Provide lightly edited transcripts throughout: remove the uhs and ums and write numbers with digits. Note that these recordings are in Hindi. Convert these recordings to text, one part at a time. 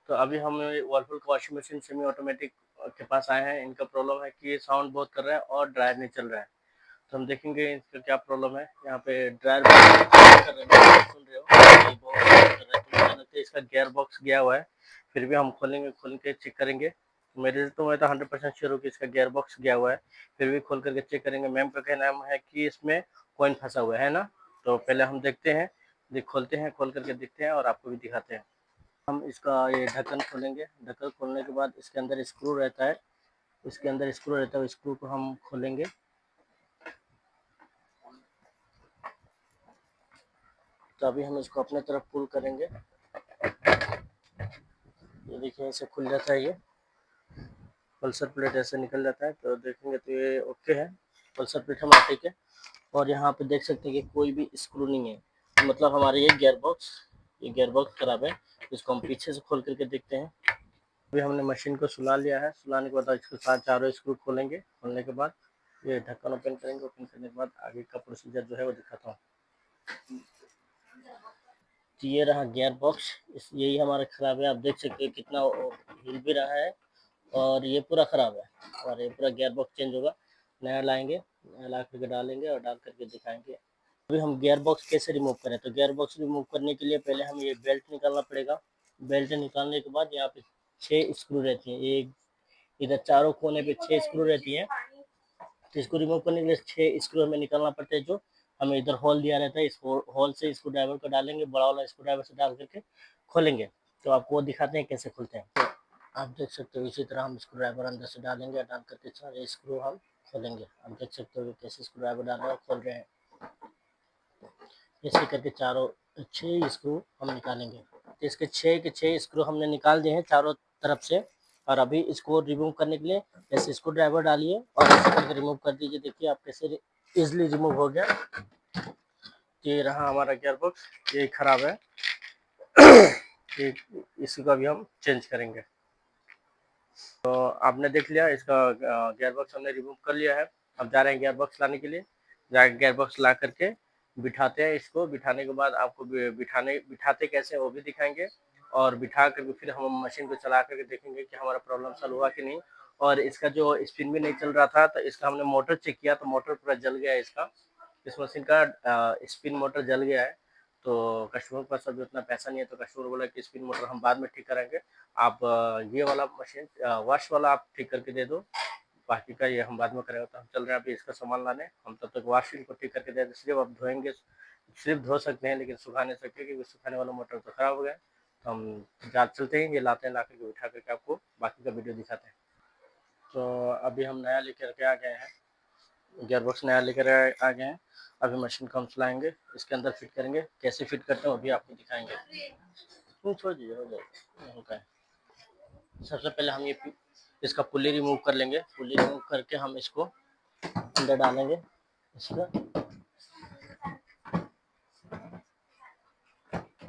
तो अभी हम वर्लपूल का वॉशिंग मशीन सेमी ऑटोमेटिक के पास आए हैं। इनका प्रॉब्लम है कि साउंड बहुत कर रहा है और ड्रायर नहीं चल रहा है। तो हम देखेंगे इसका क्या प्रॉब्लम है। यहाँ पे ड्रायर कर रहे हैं, सुन रहे हो, ये बहुत कर रहा है। तो मुझे लगता है इसका गियर बॉक्स गया हुआ है। फिर भी हम खोल के चेक करेंगे। मैं तो 100% श्योर हूँ कि इसका गियर बॉक्स गया हुआ है। फिर भी खोल करके चेक करेंगे। मैम का कहना है कि इसमें कॉइन फंसा हुआ है ना। तो पहले हम देखते हैं, खोलते हैं, खोल करके देखते हैं और आपको भी दिखाते हैं। हम इसका ये ढक्कन खोलेंगे। ढक्कन खोलने के बाद इसके अंदर स्क्रू रहता है, स्क्रू को हम खोलेंगे। तो अभी हम इसको अपने तरफ पुल करेंगे। ये देखिए ऐसे खुल जाता है। ये पल्सर प्लेट ऐसे निकल जाता है। तो देखेंगे तो ये ओके है, पल्सर प्लेट हमारा ठीक है। और यहाँ पे देख सकते हैं कि कोई भी स्क्रू नहीं है, मतलब हमारे ये गियर बॉक्स खराब है। इसको हम पीछे से खोल करके देखते हैं। अभी हमने मशीन को सुला लिया है। सुलाने के बाद इसके साथ चारों स्क्रू खोलेंगे। खोलने के बाद ये ढक्कन ओपन करेंगे। ओपन करने के बाद आगे का प्रोसीजर जो है वो दिखाता हूँ। तो ये रहा गियर बॉक्स, यही हमारा ख़राब है। आप देख सकते हैं कितना हिल भी रहा है और ये पूरा ख़राब है। और ये पूरा गियर बॉक्स चेंज होगा, नया लाएंगे, नया ला करके डालेंगे और डाल करके दिखाएंगे। अभी हम गियर बॉक्स कैसे रिमूव करें। तो गियर बॉक्स रिमूव करने के लिए पहले हमें ये बेल्ट निकालना पड़ेगा। बेल्ट निकालने के बाद यहाँ पे 6 स्क्रू रहती हैं। एक इधर चारों कोने पे 6 स्क्रू रहती हैं। तो इसको रिमूव करने के लिए 6 स्क्रू हमें निकालना पड़ता है। जो हमें इधर होल दिया रहता है, इस होल से स्क्रू ड्राइवर को डालेंगे, बड़ा वाला स्क्रू ड्राइवर से डाल करके खोलेंगे। तो आपको वो दिखाते हैं कैसे खुलते हैं। तो आप देख सकते हो इसी तरह हम स्क्रू ड्राइवर अंदर से डालेंगे, डाल करके सारे स्क्रू हम खोलेंगे। आप देख सकते हो कैसे स्क्रू ड्राइवर डाल रहे हैं, खोल रहे हैं। ऐसे करके चारों 6 स्क्रू हम निकालेंगे। तो इसके 6 के 6 स्क्रू हमने निकाल दिए हैं चारों तरफ से। और अभी इसको रिमूव करने के लिए ऐसे स्क्रू ड्राइवर डालिए और ऐसे करके रिमूव कर दीजिए। देखिए आप कैसे इजिली रिमूव हो गया। ये रहा हमारा गियर बॉक्स, ये खराब है। इसी को अभी हम चेंज करेंगे। तो आपने देख लिया, इसका गियर बॉक्स हमने रिमूव कर लिया है। अब जा रहे हैं गियर बॉक्स लाने के लिए। जाकर गियर बॉक्स ला करके बिठाते हैं। इसको बिठाने के बाद आपको बिठाते कैसे वो भी दिखाएंगे। और बिठा करके फिर हम मशीन को चला करके देखेंगे कि हमारा प्रॉब्लम सॉल्व हुआ कि नहीं। और इसका जो स्पिन भी नहीं चल रहा था, तो इसका हमने मोटर चेक किया तो मोटर पूरा जल गया है इसका। इस मशीन का स्पिन मोटर जल गया है। तो कस्टमर के पास अभी उतना पैसा नहीं है, तो कस्टमर बोला कि स्पिन मोटर हम बाद में ठीक कराएंगे, आप ये वाला मशीन वॉश वाला आप ठीक करके दे दो, बाकी का ये हम बाद में करेंगे। तो हम चल रहे हैं अभी इसका सामान लाने। हम तब तक वॉशिंग को ठीक करके दे दें। सिर्फ आप धोएंगे, सिर्फ धो सकते हैं लेकिन सुखा नहीं सकते क्योंकि सुखाने वाला मोटर तो खराब हो गया। तो हम चलते हैं, ये लाते हैं, ला करके उठा करके आपको बाकी का वीडियो दिखाते हैं। तो अभी हम नया लेकर के आ गए हैं, गियर बॉक्स नया लेकर आ गए हैं। अभी मशीन को हम चलाएंगे, इसके अंदर फिट करेंगे। कैसे फिट करते हैं वो भी आपको दिखाएंगे। छोड़ दीजिए, हो जाएगा। सबसे पहले हम ये इसका पुल्ली रिमूव कर लेंगे। पुल्ली रिमूव करके हम इसको अंदर डालेंगे। इसका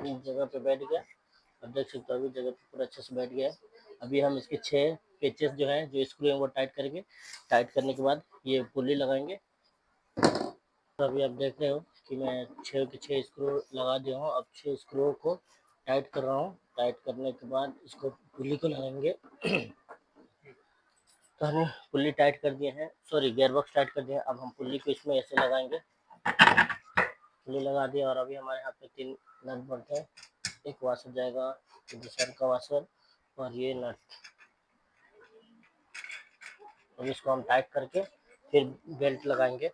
इस जगह पे बैठ गया, अब देख सकते हो अभी जगह पे पूरा अच्छे से बैठ गया है। अभी हम इसके 6 पेचेस जो है, जो स्क्रू है वो टाइट करेंगे। टाइट करने के बाद ये पुल्ली लगाएंगे। तो अभी आप देख रहे हो कि मैं 6 के 6 स्क्रू लगा दिया हूँ। अब 6 स्क्रू को टाइट कर रहा हूँ। टाइट करने के बाद इसको पुल्ली को लगाएंगे। तो हमने पुल्ली टाइट कर दिए हैं, सॉरी गियर बॉक्स टाइट कर दिया है। अब हम पुल्ली को इसमें ऐसे लगाएंगे। पुल्ली लगा दिया और अभी हमारे हाथ में 3 नट बोल्ट है। एक वाशर जाएगा, दूसरा का वाशर और ये नट। अब इसको हम टाइट करके फिर बेल्ट लगाएंगे।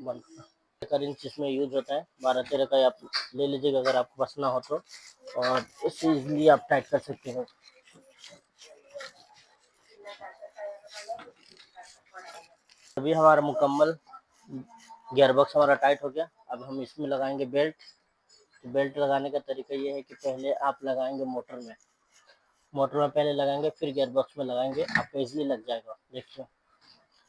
1 इंच इसमें यूज होता है, 12-13 का आप ले लीजिएगा अगर आपको बसना हो तो। और इससे इजीली आप टाइट कर सकते हो। अभी हमारा मुकम्मल गियर बॉक्स हमारा टाइट हो गया। अब हम इसमें लगाएंगे बेल्ट। तो बेल्ट लगाने का तरीका ये है कि पहले आप लगाएंगे मोटर में पहले लगाएंगे, फिर गियर बॉक्स में लगाएंगे। आपको इजीली लग जाएगा। देखिए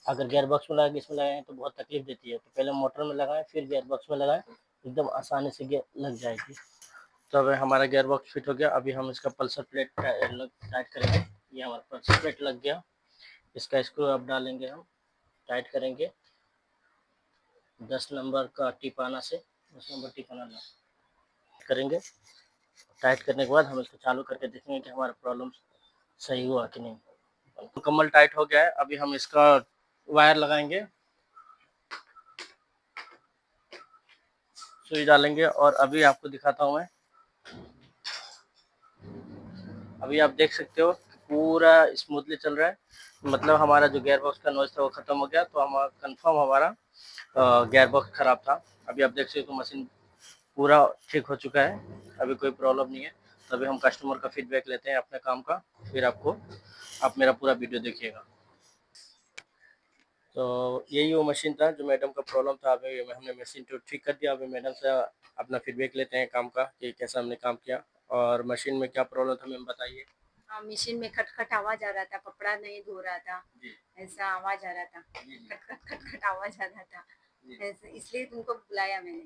अगर गियर बॉक्स में लगा के इसमें लगाएं तो बहुत तकलीफ देती है। तो पहले मोटर में लगाएं, फिर गियर बॉक्स में लगाएं, एकदम आसानी से लग जाएगी। तो अब हमारा गियर बॉक्स फिट हो गया। अभी हम इसका पल्सर प्लेट टाइट करेंगे। ये हमारा पल्सर प्लेट लग गया। इसका स्क्रू अब डालेंगे, हम टाइट करेंगे 10 नंबर का टिपाना से। 10 नंबर टिपाना करेंगे। टाइट करने के बाद हम इसको चालू करके देखेंगे कि हमारा प्रॉब्लम सही हुआ कि नहीं। मुकम्मल टाइट हो गया है। अभी हम इसका वायर लगाएंगे, सुई डालेंगे और अभी आपको दिखाता हूँ मैं। अभी आप देख सकते हो पूरा स्मूथली चल रहा है, मतलब हमारा जो गियर बॉक्स का नॉइज़ था वो ख़त्म हो गया। तो हम कंफर्म हमारा गियर बॉक्स ख़राब था। अभी आप देख सकते हो मशीन पूरा ठीक हो चुका है, अभी कोई प्रॉब्लम नहीं है। तो अभी हम कस्टमर का फीडबैक लेते हैं अपने काम का, फिर आप मेरा पूरा वीडियो देखिएगा। तो यही वो मशीन था जो मैडम का प्रॉब्लम था। अभी हमने मशीन तो ठीक कर दिया। अभी मैडम से अपना फीडबैक लेते हैं काम का कि कैसा हमने काम किया और मशीन में क्या प्रॉब्लम था मैम बताइए। हाँ, मशीन में खट-खट आवाज़ आ रहा था, कपड़ा नहीं धो रहा था, ऐसा आवाज़ आ रहा था, खट-खट खट-खट आवाज़ आ रहा था, ऐसे इसलिए तुमको बुलाया मैंने,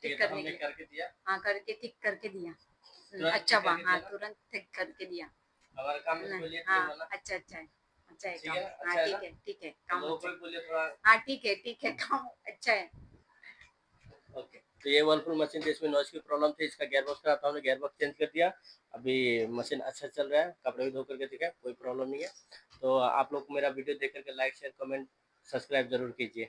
ठीक करने के लिए। करके दिया, हाँ, करके ठीक करके दिया। अच्छा हाँ, तुरंत ठीक करके दिया। हमारा काम में कोई लेट नहीं हाँ, होना। अच्छा है, अच्छा है ठीक काम। है ना, हाँ, अच्छा है ना। ठीक है, काम लोगों अच्छा को है। भी बोलिए थोड़ा। हाँ, ठीक है, काम अच्छा है। ओके, तो ये वर्लपूल मशीन थी, इसमें नॉइज़ की प्रॉब्लम थी, इसका गियर बॉक्स खराब था, हमने गियर बॉक्स चेंज कर दिया। अभी मशीन अच्छा चल रहा है, कपड़े भी धो करके दिखा है, कोई प्रॉब्लम नहीं है। तो आप लोग मेरा वीडियो देख करके लाइक शेयर कमेंट सब्सक्राइब जरूर कीजिए।